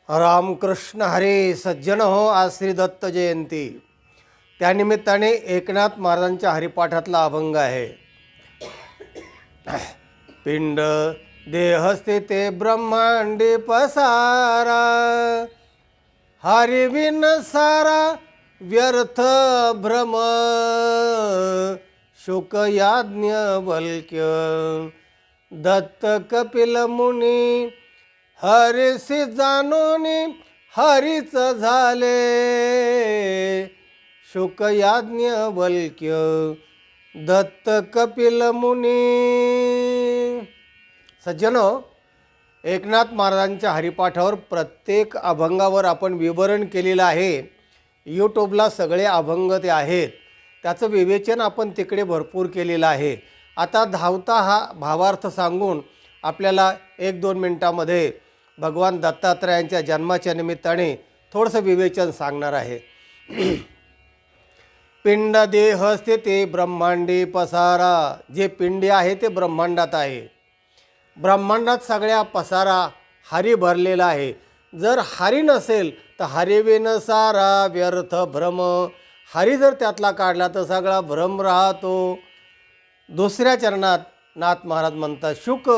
रामकृष्ण हरे सज्जन हो, आज श्री दत्त जयंती. त्यानिमित्ताने एकनाथ महाराजांच्या हरिपाठातला अभंग आहे. पिंड देहस्थिते ब्रह्मांडी पसारा, हरिविन सारा व्यर्थ भ्रम. शुक याज्ञवल्क्य दत्त कपिल मुनी, हरिसी जाणोनी हरीच झाले. शुक याज्ञवल्क्य दत्त कपिल मुनी. सज्जनो, एकनाथ महाराजांच्या हरिपाठावर प्रत्येक अभंगावर आपण विवरण केलेलं आहे. यूट्यूबला सगळे अभंग ते आहेत, त्याचं विवेचन आपण तिकडे भरपूर केलेलं आहे. आता धावता हा भावार्थ सांगून आपल्याला 1-2 मिनटामध्ये भगवान दत्तात्रयांच्या जन्माच्या निमित्ताने थोडंसं विवेचन सांगणार आहे. पिंड देह स्थिती ब्रह्मांडी पसारा. जे पिंडी आहे ते ब्रह्मांडात आहे. ब्रह्मांडात सगळ्या पसारा हरी भरलेला आहे. जर हरी नसेल तर हरिविन सारा व्यर्थ भ्रम. हरी जर त्यातला काढला तर सगळा भ्रम राहतो. दुसऱ्या चरणात नाथ महाराज म्हणतात, शुक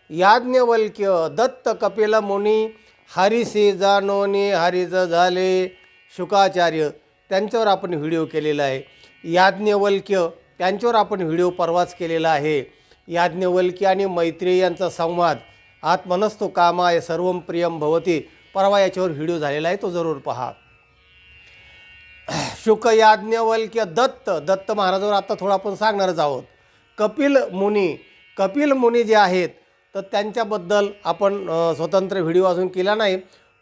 याज्ञवल्क्य दत्त कपिल मुनी, हरिसी जाणोनी हरिच झाले. शुकाचार्य त्यांच्यावर आपण व्हिडिओ केलेला आहे. याज्ञवल्क्य त्यांच्यावर आपण व्हिडिओ परवाच केलेला आहे. याज्ञवल्क्य आणि मैत्रेयी यांचा संवाद, आत्मनस्तु कामाय सर्वं प्रियं भवती, परवा याच्यावर व्हिडिओ झालेला आहे, तो जरूर पहा. शुक याज्ञवल्क्य दत्त महाराजांवर आता थोडं आपण सांगणारच आहोत. कपिल मुनी जे आहेत तर त्यांच्याबद्दल आपण स्वतंत्र व्हिडिओ अजून केला नाही,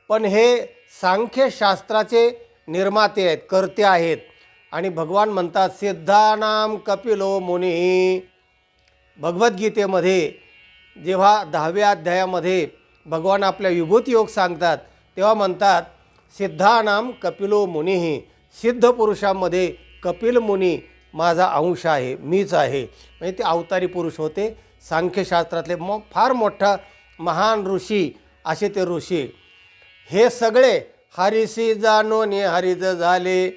पण हे सांख्यशास्त्राचे निर्माते आहेत, कर्ते आहेत. आणि भगवान म्हणतात, सिद्धानाम कपिलो मुनी. भगवद्गीतेमध्ये जेव्हा 10व्या अध्यायामध्ये भगवान आपल्या विभूती योग सांगतात तेव्हा म्हणतात, सिद्धानाम कपिलो मुनी. सिद्ध पुरुषांमध्ये कपिल मुनी माझा अंश आहे, मीच आहे. म्हणजे ते अवतारी पुरुष होते. सांख्यशास्त्रातले फार मोठा महान ऋषी असे ते ऋषी. हे सगळे हरिसी जाणोनी हरिच झाले.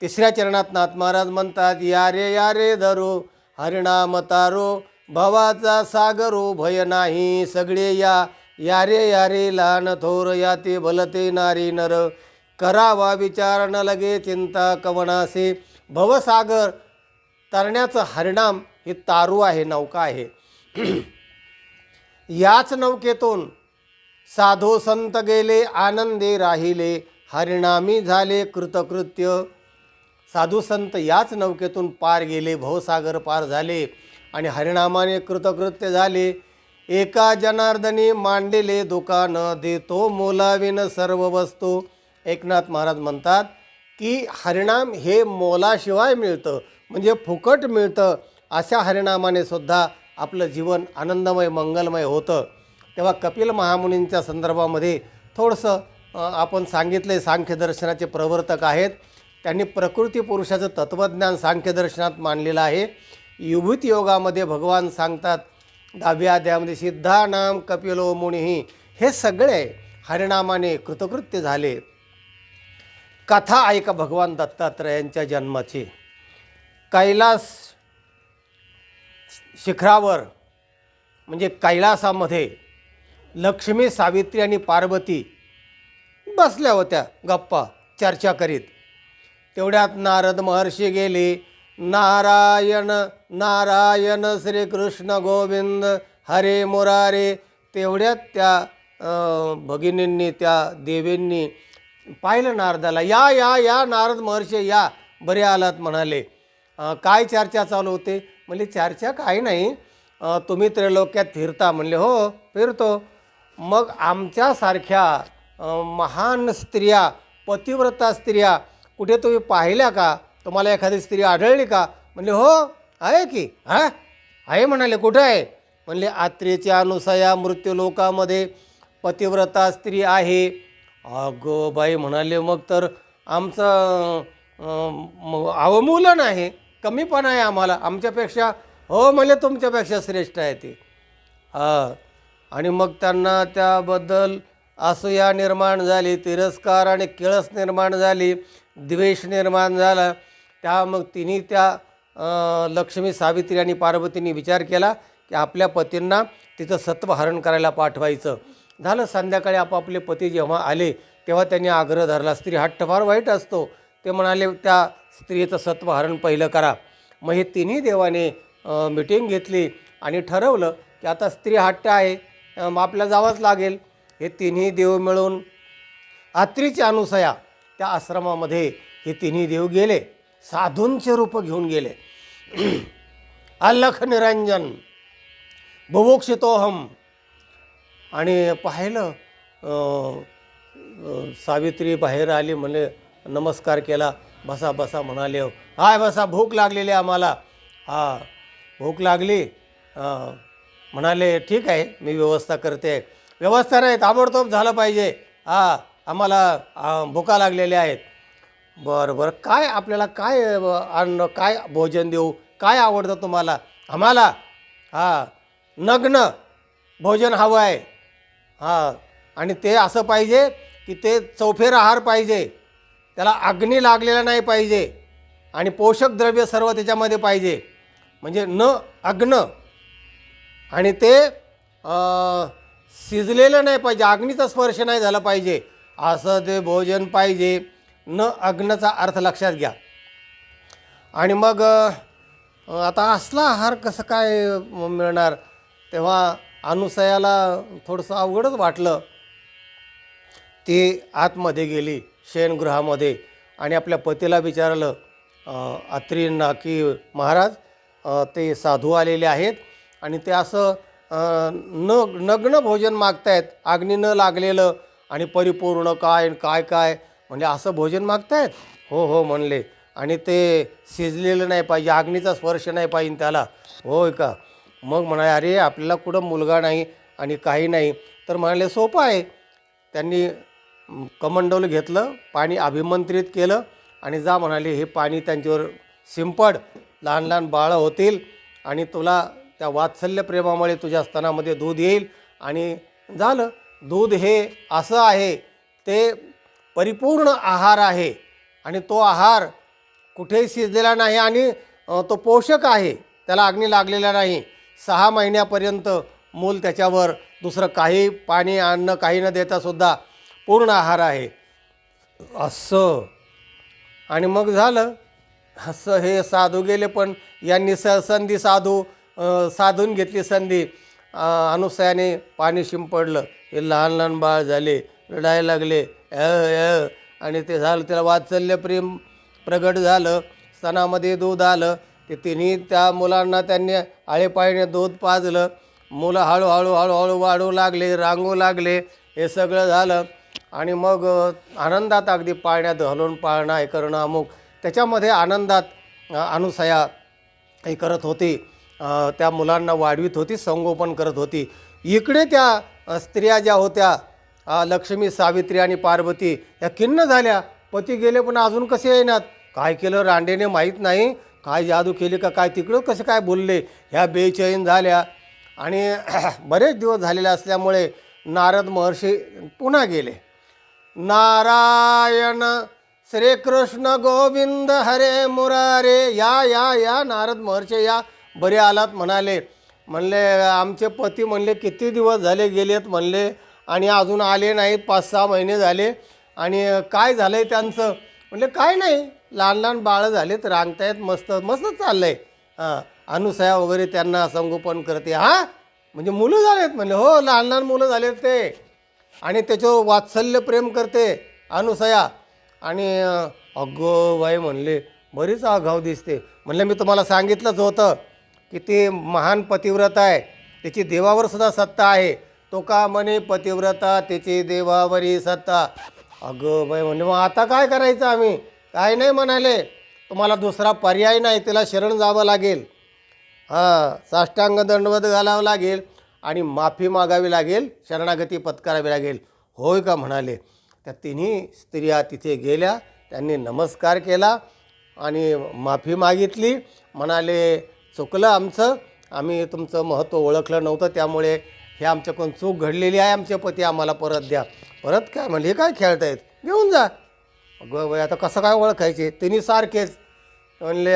तिसऱ्या चरणात नाथ महाराज म्हणतात, यारे धरो हरिनाम तारो, भवाचा सागरो भय नाही. सगळे यारे लहान थोर, याते भलते नारी नर. करावा विचार न लगे चिंता कवनासे. भवसागर तरण्याचं हरिनाम ही तारू आहे, नौका आहे. याच नौकेतून साधू संत गेले, आनंदे राहिले, हरिनामी झाले कृतकृत्य. साधू संत याच नौकेतून पार गेले, भवसागर पार झाले आणि हरिनामाने कृतकृत्य झाले. एका जनार्दनी मांडले दुकान, देतो मोलाविन सर्व वस्तू. एकनाथ महाराज म्हणतात की हरिनाम हे मोलाशिवाय मिळतं, म्हणजे फुकट मिळतं. अशा हरिनामाने सुद्धा आपलं जीवन आनंदमय मंगलमय होतं. तेव्हा कपिल महामुनींच्या संदर्भामध्ये थोडंसं आपण सांगितलं. सांख्यदर्शनाचे प्रवर्तक आहेत. त्यांनी प्रकृती पुरुषाचं तत्त्वज्ञान सांख्यदर्शनात मांडलेलं आहे. विभूती योगामध्ये भगवान सांगतात 10व्या अध्यायामध्ये, सिद्धानाम कपिलो मुनी. हे सगळे हरिनामाने कृतकृत्य झाले. कथा ऐका भगवान दत्तात्रयांच्या जन्माची. कैलास शिखरावर म्हणजे कैलासामध्ये लक्ष्मी, सावित्री आणि पार्वती बसल्या होत्या गप्पा चर्चा करीत. तेवढ्यात नारद महर्षी गेले. नारायण नारायण श्रीकृष्ण गोविंद हरे मुरारे. तेवढ्यात त्या भगिनींनी, त्या देवींनी पाहिलं नारदाला. या नारद महर्षी या, बरे आलात म्हणाले. काय चर्चा चालू होते? म्हणले, चर्चा काही नाही, तुम्ही त्रैलोक्यात फिरता. म्हणले, हो फिरतो. मग आमच्यासारख्या महान स्त्रिया, पतिव्रता स्त्रिया कुठे तुम्ही पाहिल्या का? तुम्हाला एखादी स्त्री आढळली का? म्हणले, हो आहे की. आहे म्हणाले. कुठं आहे? म्हणले, आत्रेच्या अनुसया मृत्यूलोकामध्ये पतिव्रता स्त्री आहे. अगो बाई म्हणाले, मग तर आमचं अवमूलन आहे, कमीपणा आहे आम्हाला, आमच्यापेक्षा. हो म्हणले, तुमच्यापेक्षा श्रेष्ठ आहे ते. आणि मग त्यांना त्याबद्दल असूया निर्माण झाली, तिरस्कार आणि किळस निर्माण झाली, द्वेष निर्माण झाला. मग तिन्ही त्या लक्ष्मी, सावित्री आणि पार्वतींनी विचार केला की आपल्या पतींना तिचं सत्व हरण करायला पाठवायचं. झालं. संध्याकाळी आपापले पती जेव्हा आले तेव्हा त्यांनी आग्रह धरला. स्त्री हट्ट फार वाईट असतो. ते म्हणाले त्या स्त्रीचं सत्व हरण पहिलं करा. मग हे तिन्ही देवाने मिटिंग घेतली आणि ठरवलं की आता स्त्री हट्ट आहे, आपल्याला जावंच लागेल. हे तिन्ही देव मिळून अत्रीची अनुसया त्या आश्रमामध्ये हे तिन्ही देव गेले, साधूंचे रूप घेऊन गेले. अलख निरंजन बुभुक्षितोहम. आणि पाहिलं सावित्री बाहेर आली, म्हणे नमस्कार केला. बसा बसा म्हणाले. हाय बसा, भूक लागलेली आम्हाला. हा भूक लागली. म्हणाले ठीक आहे, मी व्यवस्था करते. व्यवस्था नाही, ताबडतोब झालं पाहिजे. आम्हाला भुका लागलेल्या आहेत. बरं बरं, काय आपल्याला काय अन्न, काय भोजन देऊ, काय आवडतं तुम्हाला? आम्हाला नग्न भोजन हवं आहे. आणि ते असं पाहिजे की ते चौफेर आहार पाहिजे, त्याला अग्नी लागलेला नाही पाहिजे आणि पोषक द्रव्य सर्व त्याच्यामध्ये पाहिजे, म्हणजे न अग्न, आणि ते शिजलेलं नाही पाहिजे, अग्नीचा स्पर्श नाही झाला पाहिजे, असं ते भोजन पाहिजे. न अग्नचा अर्थ लक्षात घ्या. आणि मग आता असला आहार कसं काय मिळणार? तेव्हा अनुसयाला थोडंसं अवघडच वाटलं. ती आतमध्ये गेली शयनगृहामध्ये आणि आपल्या पतीला विचारलं अत्रींना की महाराज ते साधू आलेले आहेत आणि ते असं नग्न भोजन मागतायत, अग्नी न लागलेलं आणि परिपूर्ण काय काय काय, म्हणजे असं भोजन मागतायत. हो हो म्हणले. आणि ते शिजलेलं नाही पाहिजे, अग्नीचा स्पर्श नाही पाहिजे त्याला. होय का? मग म्हणाले अरे आपल्याला कुठं मुलगा नाही आणि काही नाही. तर म्हणाले सोपं आहे. त्यांनी कमंडलू घेतलं, पाणी अभिमंत्रित केलं आणि जा म्हणाले हे पाणी त्यांच्यावर शिंपड, लहान लहान बाळं होतील आणि तुला त्या वात्सल्य प्रेमामुळे तुझ्या स्तनामध्ये दूध येईल. आणि झालं. दूध हे असं आहे, ते परिपूर्ण आहार आहे आणि तो आहार कुठेही शिजलेला नाही आणि तो पोषक आहे, त्याला अग्नी लागलेला नाही. 6 महिन्यापर्यंत मूल त्याच्यावर दुसरं काही पाणी अन्न काही न देतासुद्धा पूर्ण आहार आहे असं. आणि मग झालं असं. हे साधू गेले, पण यांनी संधी साधून घेतली संधी. अनुसयाने पाणी शिंपडलं, हे लहान लहान बाळ झाले, रडायला लागले आणि ते झालं, त्याला वात्सल्य प्रेम प्रगट झालं, स्तनामध्ये दूध आलं. ते तिन्ही त्या मुलांना त्यांनी आळेपाळीने दूध पाजलं. मुलं हळूहळू हळूहळू वाढू लागले, रांगू लागले. हे सगळं झालं आणि मग आनंदात अगदी पाळण्यात घालून पाळणं हे करणं अमुक, त्याच्यामध्ये आनंदात अनुसया हे करत होती, त्या मुलांना वाढवीत होती, संगोपन करत होती. इकडे त्या स्त्रिया ज्या होत्या लक्ष्मी, सावित्री आणि पार्वती, या खिन्न झाल्या. पती गेले पण अजून कसे येईनात, काय केलं रांडेने माहीत नाही, काय जादू केली का काय, तिकडं कसे काय बोलले, ह्या बेचैन झाल्या. आणि बरेच दिवस झालेले असल्यामुळे नारद महर्षी पुन्हा गेले. नारायण श्रीकृष्ण गोविंद हरे मुरारे, या नारद महर्षी या, बरे आलात म्हणाले. म्हणले आमचे पती म्हणले किती दिवस झाले गेलेत म्हणले आणि अजून आले नाहीत, 5-6 महिने झाले. आणि काय झालं आहे त्यांचं? म्हणले काय नाही, लहान लहान बाळं झालेत, रांगतायत, मस्त मस्त चाललं आहे. अनुसया वगैरे त्यांना संगोपन करते. म्हणजे मुलं झालेत? म्हणले हो, लहान लहान मुलं झालेत ते. आणि त्याच्यावर वात्सल्य प्रेम करते अनुसया. आणि अगो बाई म्हणले बरीच आगाऊ दिसते. म्हणलं मी तुम्हाला सांगितलंच होतं की ती महान पतिव्रता आहे, त्याची देवावर सुद्धा सत्ता आहे. तो का म्हणे पतिव्रता त्याची देवावरी सत्ता. अगं बाई म्हणले मग आता काय करायचं आम्ही? काय नाही म्हणाले, तुम्हाला दुसरा पर्याय नाही, तिला शरण जावं लागेल. साष्टांग दंडवत घालावं लागेल आणि माफी मागावी लागेल, शरणागती पत्करावी लागेल. होय का म्हणाले. त्या तिन्ही स्त्रिया तिथे गेल्या, त्यांनी नमस्कार केला आणि माफी मागितली. म्हणाले चुकलं आमचं, आम्ही तुमचं महत्त्व ओळखलं नव्हतं, त्यामुळे हे आमच्याकडून चूक घडलेली आहे, आमचे पती आम्हाला परत द्या. परत काय म्हणले, हे काय खेळतायत, घेऊन जा. अगं बाई, आता कसं काय ओळखायचे, तिन्ही सारखेच. म्हणले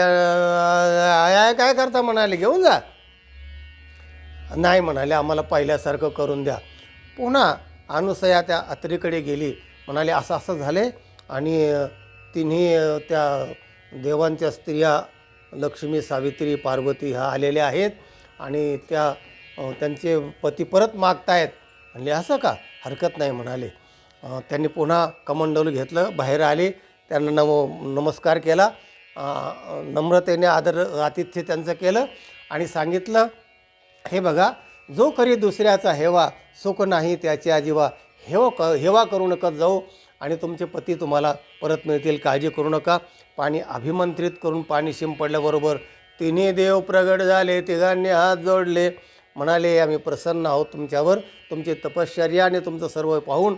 काय करता, म्हणाले घेऊन जा. नाही म्हणाले, आम्हाला पहिल्यासारखं करून द्या. पुन्हा अनुसया त्या अत्रीकडे गेली, म्हणाले असं असं झाले आणि तिन्ही त्या देवांच्या स्त्रिया लक्ष्मी, सावित्री, पार्वती ह्या आलेल्या आहेत आणि त्यांचे पती परत मागतायत. म्हणले असं का, हरकत नाही म्हणाले. त्यांनी पुन्हा कमंडलू घेतलं, बाहेर आले, त्यांना नमस्कार केला, नम्रतेने आतिथ्य त्यांचं केलं आणि सांगितलं, हे बघा, जो करी दुसऱ्याचा हेवा, सुख नाही त्याच्या जीवा, हेवा करू नका जाऊ आणि तुमचे पती तुम्हाला परत मिळतील, काळजी करू नका. पाणी अभिमंत्रित करून पाणी शिंपडल्याबरोबर तिन्ही देव प्रगट झाले, तिघांनी हात जोडले, म्हणाले आम्ही प्रसन्न आहोत तुमच्यावर, तुमची तपश्चर्या आणि तुमचं सर्व पाहून,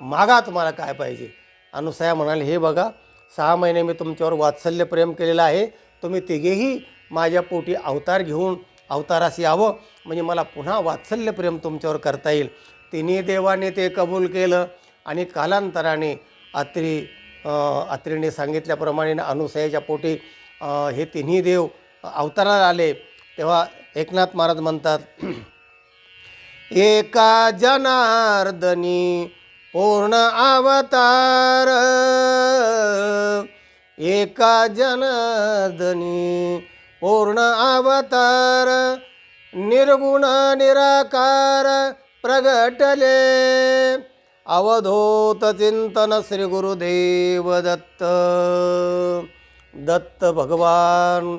मागा तुम्हाला काय पाहिजे. अनुसया म्हणाले, हे बघा, 6 महिने मी तुमच्यावर वात्सल्य प्रेम केलेलं आहे, तुम्ही तिघेही माझ्या पोटी अवतार घेऊन अवतारास यावं, म्हणजे मला पुन्हा वात्सल्य प्रेम तुमच्यावर करता येईल. तिन्ही देवाने ते कबूल केलं आणि कालांतराने अत्रीने सांगितल्याप्रमाणे अनुसयाच्या पोटी हे तिन्ही देव अवताराला आले. तेव्हा एकनाथ महाराज म्हणतात, एका जनार्दनी पूर्ण अवतार, एका जनार्दनी पूर्ण अवतार, निर्गुण निराकार प्रगटले, अवधूत चिंतन श्री गुरुदेव दत्त. दत्त भगवान